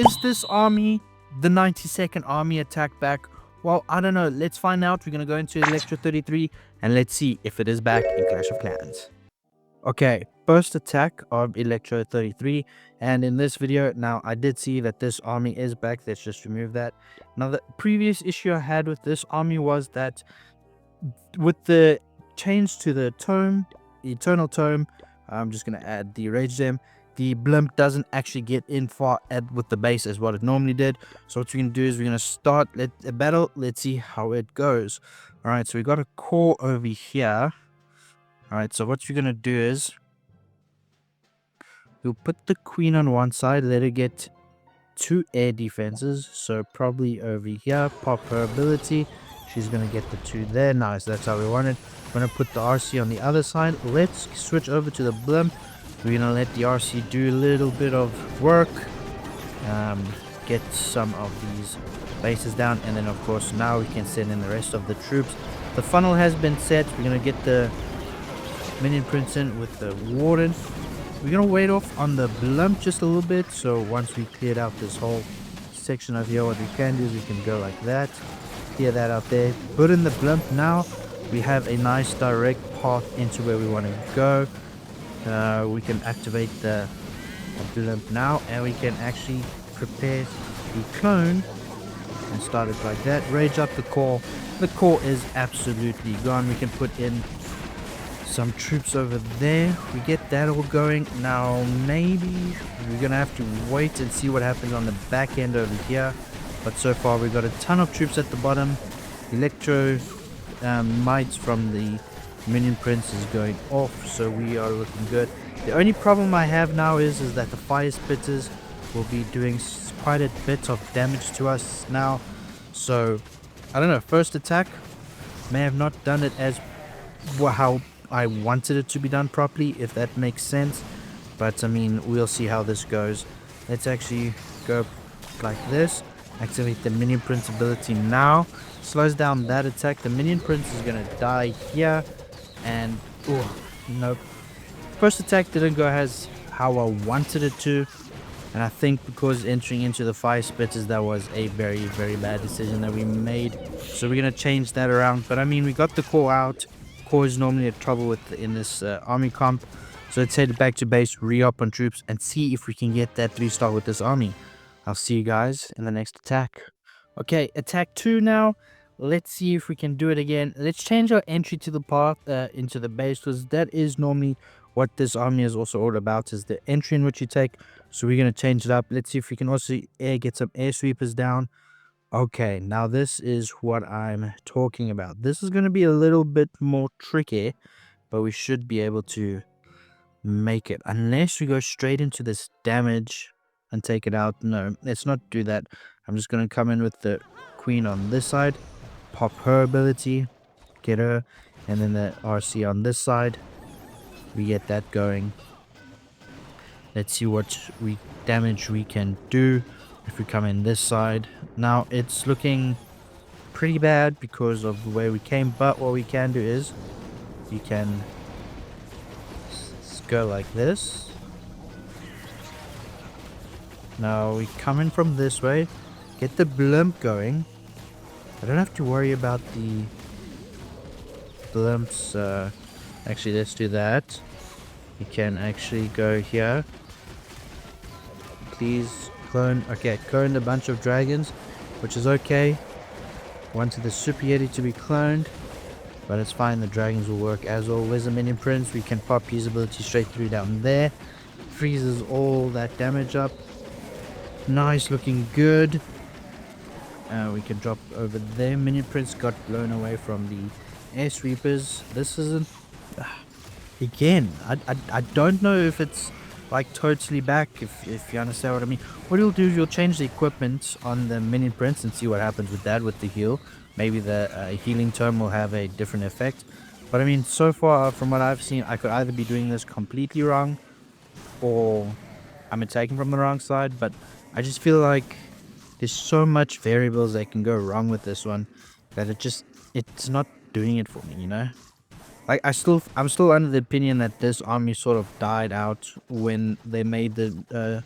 Is this army the 92nd Army Attack back? Well, I don't know. Let's find out. We're going to go into Electro 33 and let's see if it is back in Clash of Clans. Okay, first attack of Electro 33, and in this video, now I did see that this army is back. Let's just remove that. Now, the previous issue I had with this army was that with the change to the tome, Eternal Tome, I'm just going to add the Rage Gem. The blimp doesn't actually get in far with the base as what it normally did. So what we're going to do is we're going to start a battle. Let's see how it goes. All right, so we got a core over here. All right, so what we're going to do is we'll put the queen on one side, let her get 2 air defenses. So probably over here, pop her ability. She's going to get the 2 there. Nice, that's how we want it. We're going to put the RC on the other side. Let's switch over to the blimp. We're going to let the RC do a little bit of work. Get some of these bases down. And then, of course, now we can send in the rest of the troops. The funnel has been set. We're going to get the minion prince in with the warden. We're going to wait off on the blimp just a little bit. So once we cleared out this whole section of here, what we can do is we can go like that. Clear that out there. Put in the blimp now. We have a nice direct path into where we want to go. We can activate the blimp now, and we can actually prepare the clone and start it like that. Rage up the core. The core is absolutely gone. We can put in some troops over there. We get that all going. Now maybe we're gonna have to wait and see what happens on the back end over here, but so far we've got a ton of troops at the bottom. Electro mites from the minion prince is going off, so we are looking good. The only problem I have now is that the fire spitters will be doing quite a bit of damage to us now. So I don't know, first attack may have not done it as how I wanted it to be done properly, if that makes sense, but I mean, we'll see how this goes. Let's actually go like this, activate the minion prince ability now. Slows down that attack. The minion prince is gonna die here. And oh nope, first attack didn't go as how I wanted it to, and I think because entering into the fire spitters, that was a very bad decision that we made. So we're gonna change that around. But I mean, we got the core out. Core is normally a trouble with in this army comp, so let's head back to base, re-up on troops, and see if we can get that 3-star with this army. I'll see you guys in the next attack. Okay, attack 2 now. Let's see if we can do it again. Let's change our entry to the path into the base, because that is normally what this army is also all about, is the entry in which you take. So we're going to change it up. Let's see if we can also get some air sweepers down. Okay, now this is what I'm talking about. This is going to be a little bit more tricky, but we should be able to make it, unless we go straight into this damage and take it out. No, let's not do that. I'm just going to come in with the queen on this side, pop her ability, get her, and then the RC on this side. We get that going. Let's see what damage we can do if we come in this side. Now it's looking pretty bad because of the way we came, but what we can do is we can go like this. Now we come in from this way, get the blimp going. I don't have to worry about the blimps. Actually, let's do that. We can actually go here. Please clone. Okay, cloned a bunch of dragons, which is okay. Wanted the Super Yeti to be cloned, but it's fine. The dragons will work as always. A minion prince, we can pop his ability straight through down there. Freezes all that damage up. Nice, looking good. We can drop over there. Minion prince got blown away from the air sweepers. This isn't again, I don't know if it's like totally back, if you understand what I mean. What you'll do is you'll change the equipment on the minion prince and see what happens with that, with the heal. Maybe the healing tome will have a different effect, but I mean, so far from what I've seen, I could either be doing this completely wrong or I'm attacking from the wrong side. But I just feel like there's so much variables that can go wrong with this one that it's not doing it for me, you know. Like I'm still under the opinion that this army sort of died out when they made the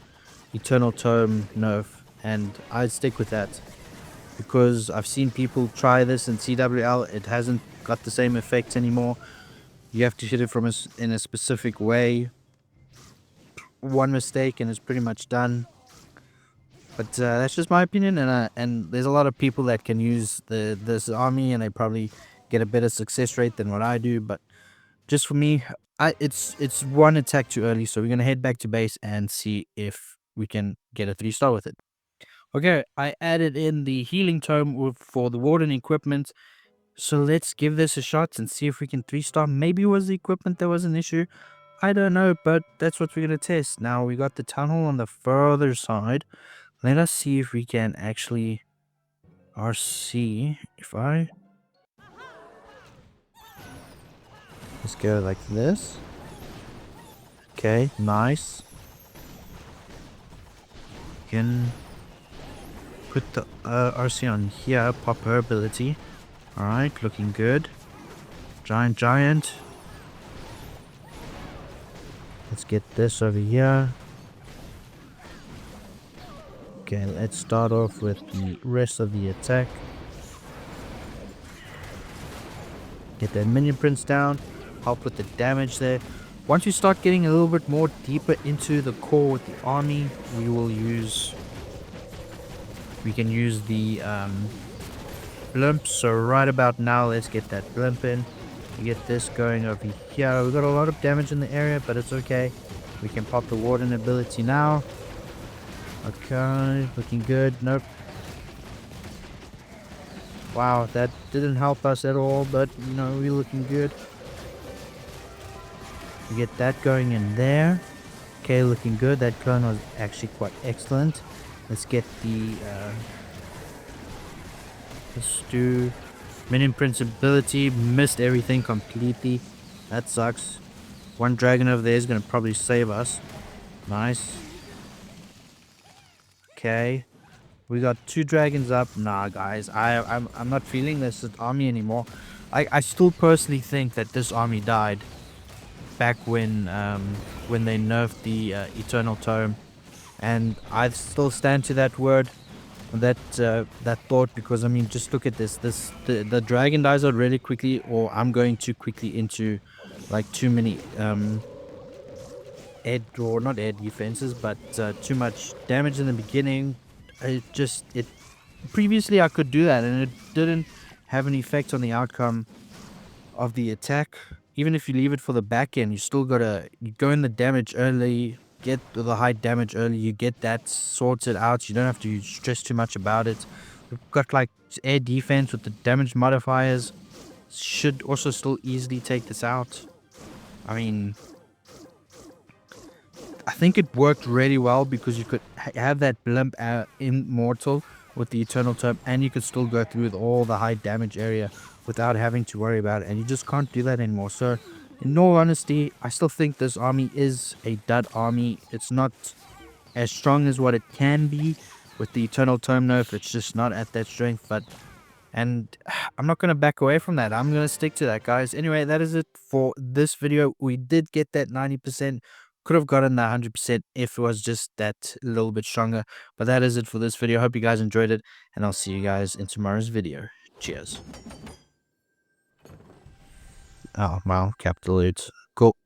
Eternal Tome nerf. and I'd stick with that because I've seen people try this in CWL. It hasn't got the same effect anymore. You have to hit it from in a specific way. One mistake and it's pretty much done. But that's just my opinion, and there's a lot of people that can use this army, and they probably get a better success rate than what I do. But just for me, it's one attack too early, so we're gonna head back to base and see if we can get a 3-star with it. Okay, I added in the healing tome for the warden equipment, so let's give this a shot and see if we can 3-star. Maybe it was the equipment that was an issue. I don't know, but that's what we're gonna test. Now we got the tunnel on the further side. Let us see if we can actually RC. Let's go like this. Okay, nice. Can put the RC on here, pop her ability. Alright, looking good. Giant. Let's get this over here. Okay, let's start off with the rest of the attack. Get that minion prints down, help with the damage there. Once you start getting a little bit more deeper into the core with the army, we can use the blimp. So right about now, let's get that blimp in. We get this going over here. We got a lot of damage in the area, but it's okay. We can pop the warden ability now. Okay, looking good. Nope. Wow, that didn't help us at all, but you know, we're looking good. We get that going in there. Okay, looking good. That clone was actually quite excellent. Let's get the let's do minion prince ability. Missed everything completely. That sucks. One dragon over there is gonna probably save us. Nice. Okay, we got 2 dragons up. Nah, guys, I'm not feeling this army anymore. I still personally think that this army died back when they nerfed the Eternal Tome, and I still stand to that word, that thought, because I mean, just look at this. The dragon dies out really quickly, or I'm going too quickly into like too many not air defenses, but too much damage in the beginning. Previously I could do that and it didn't have an effect on the outcome of the attack. Even if you leave it for the back end, you go in the damage early, get the high damage early, you get that sorted out. You don't have to stress too much about it. We've got like air defense with the damage modifiers. Should also still easily take this out. I mean, I think it worked really well because you could have that blimp immortal with the Eternal Tome, and you could still go through with all the high damage area without having to worry about it, and you just can't do that anymore. So in all honesty, I still think this army is a dud army. It's not as strong as what it can be with the Eternal Tome nerf. It's just not at that strength, and I'm not going to back away from that. I'm going to stick to that, guys. Anyway, that is it for this video. We did get that 90%. Could have gotten that 100% if it was just that little bit stronger. But that is it for this video. Hope you guys enjoyed it, and I'll see you guys in tomorrow's video. Cheers. Oh, well, capital H. Cool.